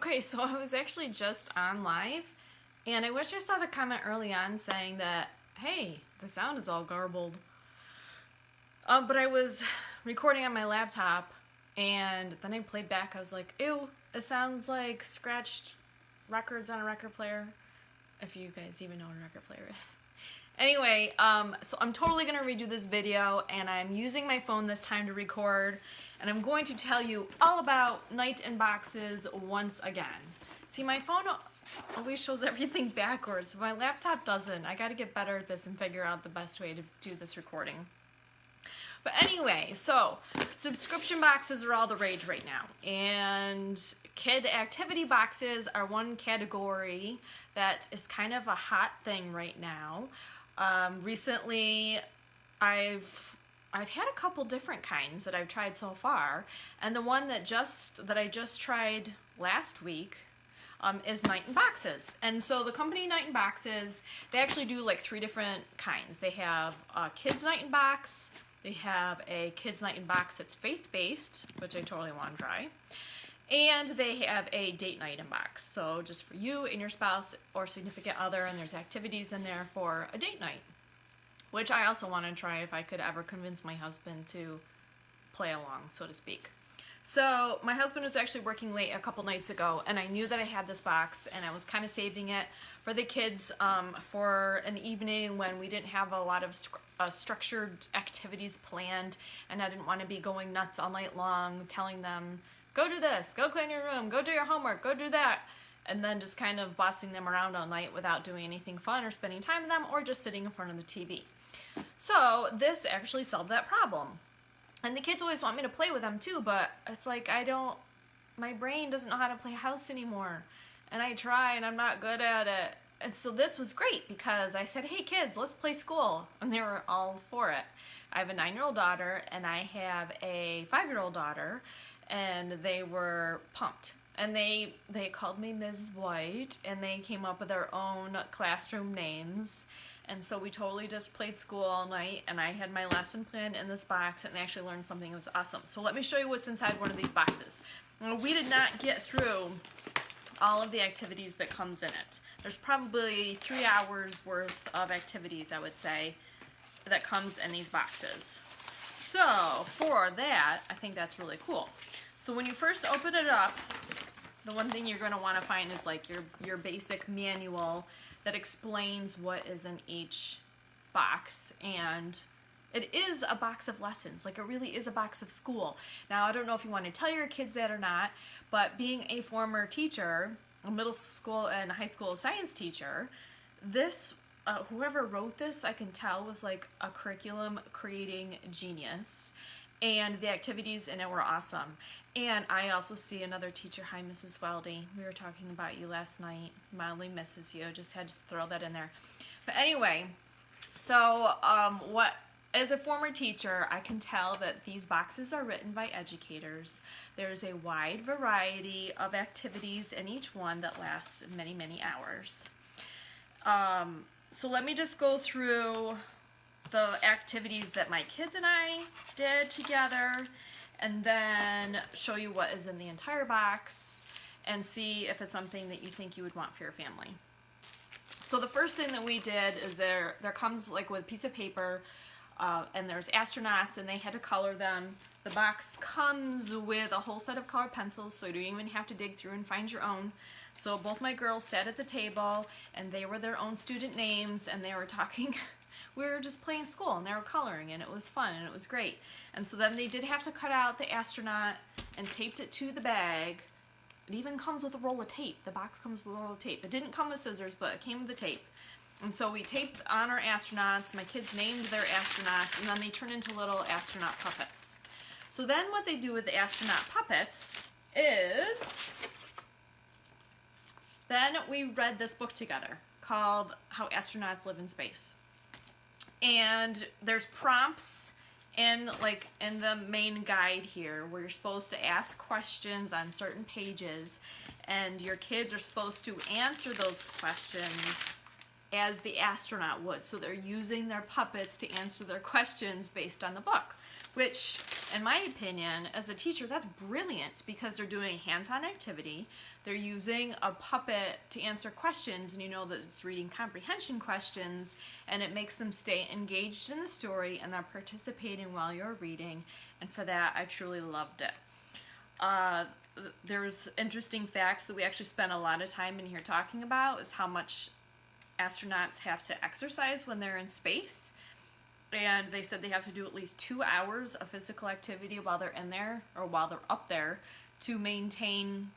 Okay, so I was actually just on live, and I wish I saw the comment early on saying that, hey, the sound is all garbled. But I was recording on my laptop, and then I played back. I was like, ew, it sounds like scratched records on a record player, if you guys even know what a record player is. Anyway, so I'm totally going to redo this video, and I'm using my phone this time to record, and I'm going to tell you all about Knight in Boxes once again. See, my phone always shows everything backwards, but my laptop doesn't. I got to get better at this and figure out the best way to do this recording. But anyway, so subscription boxes are all the rage right now, and kid activity boxes are one category that is kind of a hot thing right now. Recently, I've had a couple different kinds that I've tried so far, and the one that I just tried last week is Knight in Boxes. And so the company Knight in Boxes, they actually do like 3 different kinds. They have a kids Knight in Box, they have a kids Knight in Box that's faith-based, which I totally want to try, and they have a date night in box, so just for you and your spouse or significant other, and there's activities in there for a date night, which I also want to try if I could ever convince my husband to play along, so to speak. So my husband was actually working late a couple nights ago, and I knew that I had this box, and I was kind of saving it for the kids for an evening when we didn't have a lot of structured activities planned, and I didn't want to be going nuts all night long telling them, go do this, go clean your room, go do your homework, go do that, and then just kind of bossing them around all night without doing anything fun or spending time with them or just sitting in front of the TV. So this actually solved that problem. And the kids always want me to play with them too, but it's like my brain doesn't know how to play house anymore. And I try and I'm not good at it. And so this was great because I said, hey kids, let's play school. And they were all for it. I have a 9-year-old daughter and I have a 5-year-old daughter, and they were pumped. And they called me Ms. White, and they came up with their own classroom names. And so we totally just played school all night, and I had my lesson plan in this box, and I actually learned something that was awesome. So let me show you what's inside one of these boxes. We did not get through all of the activities that comes in it. There's probably 3 hours worth of activities, I would say, that comes in these boxes. So for that, I think that's really cool. So when you first open it up, the one thing you're going to want to find is like your basic manual that explains what is in each box, and it is a box of lessons. Like, it really is a box of school. Now, I don't know if you want to tell your kids that or not, but being a former teacher, a middle school and high school science teacher, this whoever wrote this, I can tell, was like a curriculum creating genius. And the activities in it were awesome. And I also see another teacher. Hi, Mrs. Weldy. We were talking about you last night. Mildly misses you. Just had to throw that in there. But anyway, so as a former teacher, I can tell that these boxes are written by educators. There's a wide variety of activities in each one that lasts many, many hours. So let me just go through the activities that my kids and I did together, and then show you what is in the entire box and see if it's something that you think you would want for your family. So the first thing that we did is there comes like with a piece of paper, and there's astronauts, and they had to color them. The box comes with a whole set of colored pencils, so you don't even have to dig through and find your own. So both my girls sat at the table, and they were their own student names, and they were talking. We were just playing school, and they were coloring, and it was fun, and it was great. And so then they did have to cut out the astronaut and taped it to the bag. It even comes with a roll of tape. The box comes with a roll of tape. It didn't come with scissors, but it came with the tape. And so we taped on our astronauts. My kids named their astronauts, and then they turned into little astronaut puppets. So then what they do with the astronaut puppets is, then we read this book together called How Astronauts Live in Space. And there's prompts in the main guide here where you're supposed to ask questions on certain pages, and your kids are supposed to answer those questions as the astronaut would. So they're using their puppets to answer their questions based on the book, which in my opinion, as a teacher, that's brilliant because they're doing a hands-on activity. They're using a puppet to answer questions, and you know that it's reading comprehension questions, and it makes them stay engaged in the story, and they're participating while you're reading, and for that, I truly loved it. There's interesting facts that we actually spent a lot of time in here talking about, is how much astronauts have to exercise when they're in space. And they said they have to do at least 2 hours of physical activity while they're in there, or while they're up there, to maintain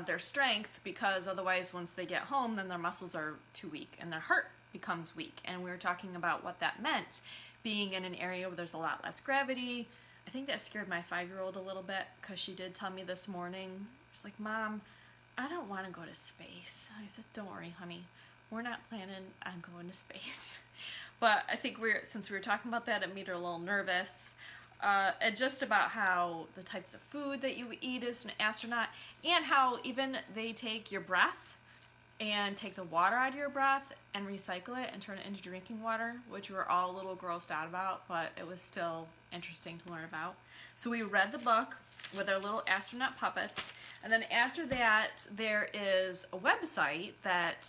their strength, because otherwise once they get home, then their muscles are too weak and their heart becomes weak. And we were talking about what that meant, being in an area where there's a lot less gravity. I think that scared my 5-year-old a little bit, because she did tell me this morning, she's like, Mom, I don't want to go to space. I said, don't worry, honey. We're not planning on going to space. But I think since we were talking about that, it made her a little nervous. And just about how the types of food that you eat as an astronaut, and how even they take your breath and take the water out of your breath and recycle it and turn it into drinking water, which we were all a little grossed out about, but it was still interesting to learn about. So we read the book with our little astronaut puppets, and then after that, there is a website that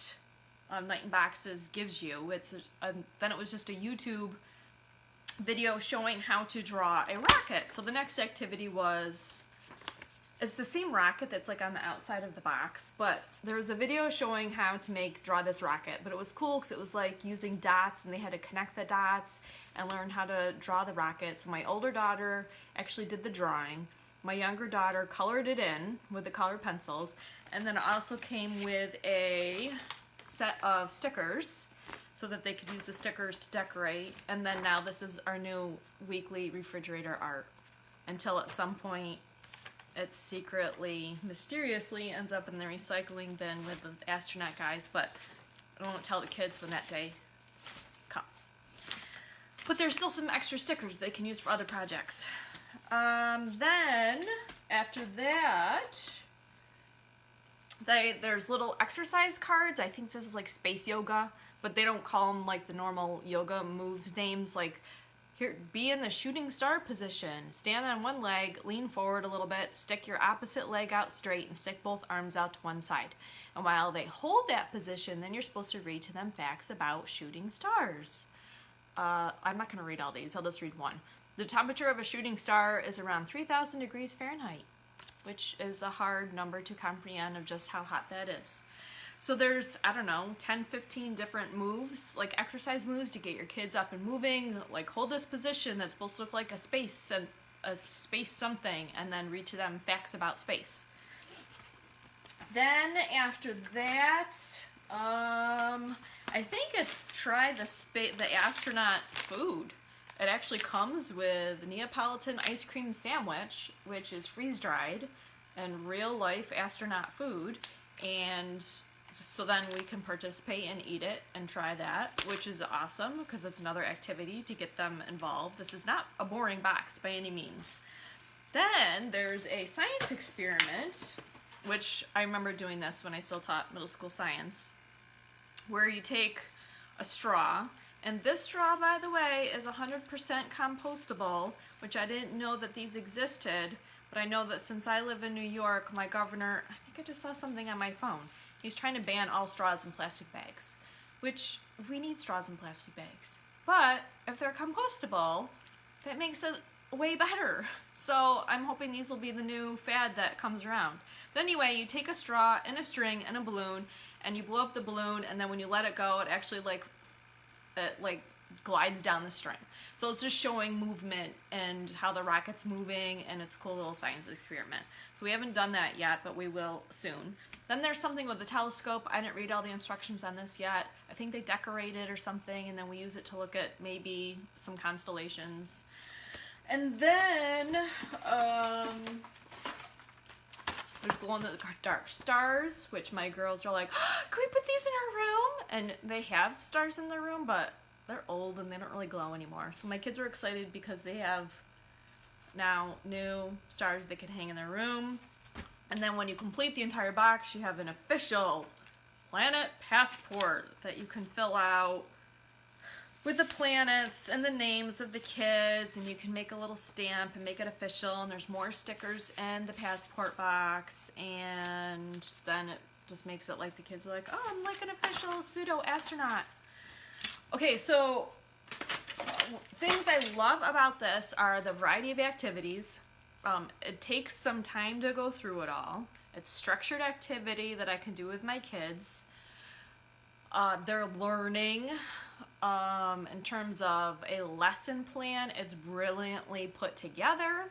Night in Boxes gives you. Then it was just a YouTube video showing how to draw a rocket. So the next activity was, it's the same rocket that's like on the outside of the box, but there was a video showing how to draw this rocket. But it was cool because it was like using dots, and they had to connect the dots and learn how to draw the rocket. So my older daughter actually did the drawing. My younger daughter colored it in with the colored pencils, and then it also came with a set of stickers so that they could use the stickers to decorate. And then now this is our new weekly refrigerator art, until at some point it secretly, mysteriously ends up in the recycling bin with the astronaut guys, but I won't tell the kids when that day comes. But there's still some extra stickers they can use for other projects. Then after that, there's little exercise cards. I think this is like space yoga, but they don't call them like the normal yoga moves names. Like, here, be in the shooting star position. Stand on one leg, lean forward a little bit, stick your opposite leg out straight, and stick both arms out to one side. And while they hold that position, then you're supposed to read to them facts about shooting stars. I'm not going to read all these. I'll just read one. The temperature of a shooting star is around 3,000 degrees Fahrenheit, which is a hard number to comprehend of just how hot that is. So there's, I don't know, 10, 15 different moves, like exercise moves to get your kids up and moving, like hold this position that's supposed to look like a space something, and then read to them facts about space. Then after that, I think it's try the astronaut food. It actually comes with Neapolitan ice cream sandwich, which is freeze-dried and real-life astronaut food, and so then we can participate and eat it and try that, which is awesome because it's another activity to get them involved. This is not a boring box by any means. Then there's a science experiment, which I remember doing this when I still taught middle school science, where you take a straw. And this straw, by the way, is 100% compostable, which I didn't know that these existed, but I know that since I live in New York, my governor, I think I just saw something on my phone, he's trying to ban all straws in plastic bags, which we need straws in plastic bags. But if they're compostable, that makes it way better. So I'm hoping these will be the new fad that comes around. But anyway, you take a straw and a string and a balloon, and you blow up the balloon, and then when you let it go, it actually it glides down the string. So it's just showing movement and how the rocket's moving, and it's a cool little science experiment. So we haven't done that yet, but we will soon. Then there's something with the telescope. I didn't read all the instructions on this yet. I think they decorate it or something, and then we use it to look at maybe some constellations. And then there's glow-in-the-dark stars, which my girls are like, oh, can we put these in our room? And they have stars in their room, but they're old and they don't really glow anymore. So my kids are excited because they have now new stars they can hang in their room. And then when you complete the entire box, you have an official planet passport that you can fill out with the planets and the names of the kids, and you can make a little stamp and make it official, and there's more stickers in the passport box, and then it just makes it like the kids are like, oh, I'm like an official pseudo astronaut. Okay, so things I love about this are the variety of activities. It takes some time to go through it all. It's structured activity that I can do with my kids. They're learning. In terms of a lesson plan, it's brilliantly put together.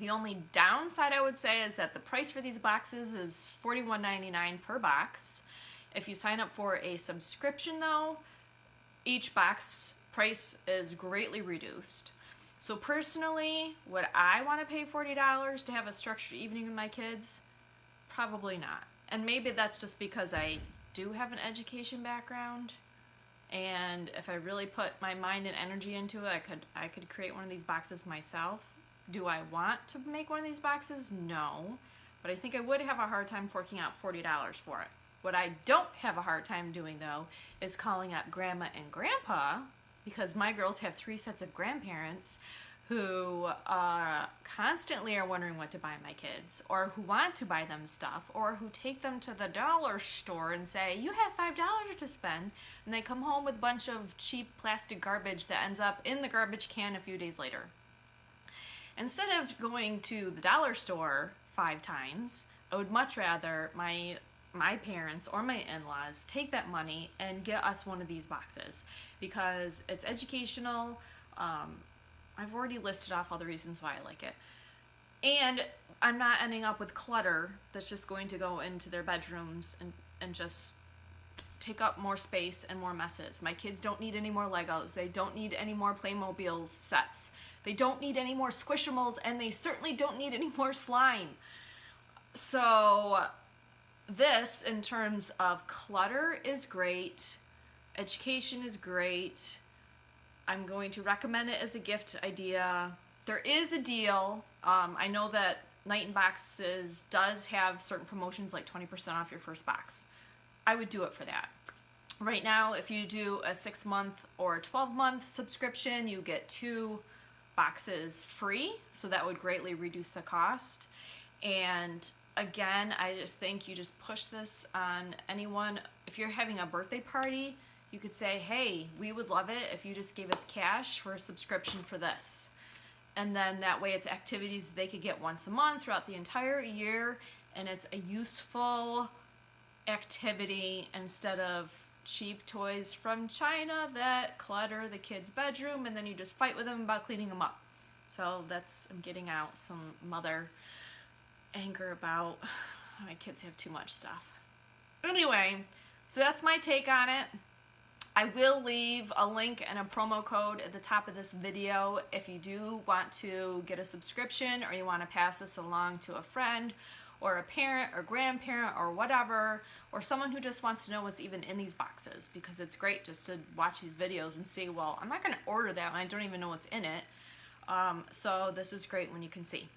The only downside I would say is that the price for these boxes is $41.99 per box. If you sign up for a subscription though, each box price is greatly reduced. So personally, would I want to pay $40 to have a structured evening with my kids? Probably not. And maybe that's just because I do have an education background, and if I really put my mind and energy into it, I could create one of these boxes myself. Do I want to make one of these boxes? No. But I think I would have a hard time forking out $40 for it. What I don't have a hard time doing though is calling up grandma and grandpa, because my girls have 3 sets of grandparents who constantly are wondering what to buy my kids, or who want to buy them stuff, or who take them to the dollar store and say, you have $5 to spend, and they come home with a bunch of cheap plastic garbage that ends up in the garbage can a few days later. Instead of going to the dollar store 5 times, I would much rather my parents or my in-laws take that money and get us one of these boxes, because it's educational. I've already listed off all the reasons why I like it. And I'm not ending up with clutter that's just going to go into their bedrooms and just take up more space and more messes. My kids don't need any more Legos. They don't need any more Playmobil sets. They don't need any more Squishimals, and they certainly don't need any more slime. So this, in terms of clutter, is great. Education is great. I'm going to recommend it as a gift idea. There is a deal. I know that Night in Boxes does have certain promotions, like 20% off your first box. I would do it for that. Right now, if you do a 6-month or a 12-month subscription, you get 2 boxes free, so that would greatly reduce the cost. And again, I just think you just push this on anyone. If you're having a birthday party, you could say, hey, we would love it if you just gave us cash for a subscription for this. And then that way it's activities they could get once a month throughout the entire year, and it's a useful activity instead of cheap toys from China that clutter the kid's bedroom and then you just fight with them about cleaning them up. So I'm getting out some mother anger about my kids have too much stuff. Anyway, so that's my take on it. I will leave a link and a promo code at the top of this video if you do want to get a subscription, or you want to pass this along to a friend or a parent or grandparent or whatever, or someone who just wants to know what's even in these boxes, because it's great just to watch these videos and see, well, I'm not going to order that when I don't even know what's in it. So this is great when you can see.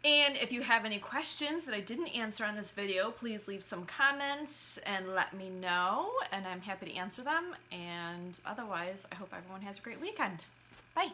And if you have any questions that I didn't answer on this video, please leave some comments and let me know, and I'm happy to answer them. And otherwise, I hope everyone has a great weekend. Bye!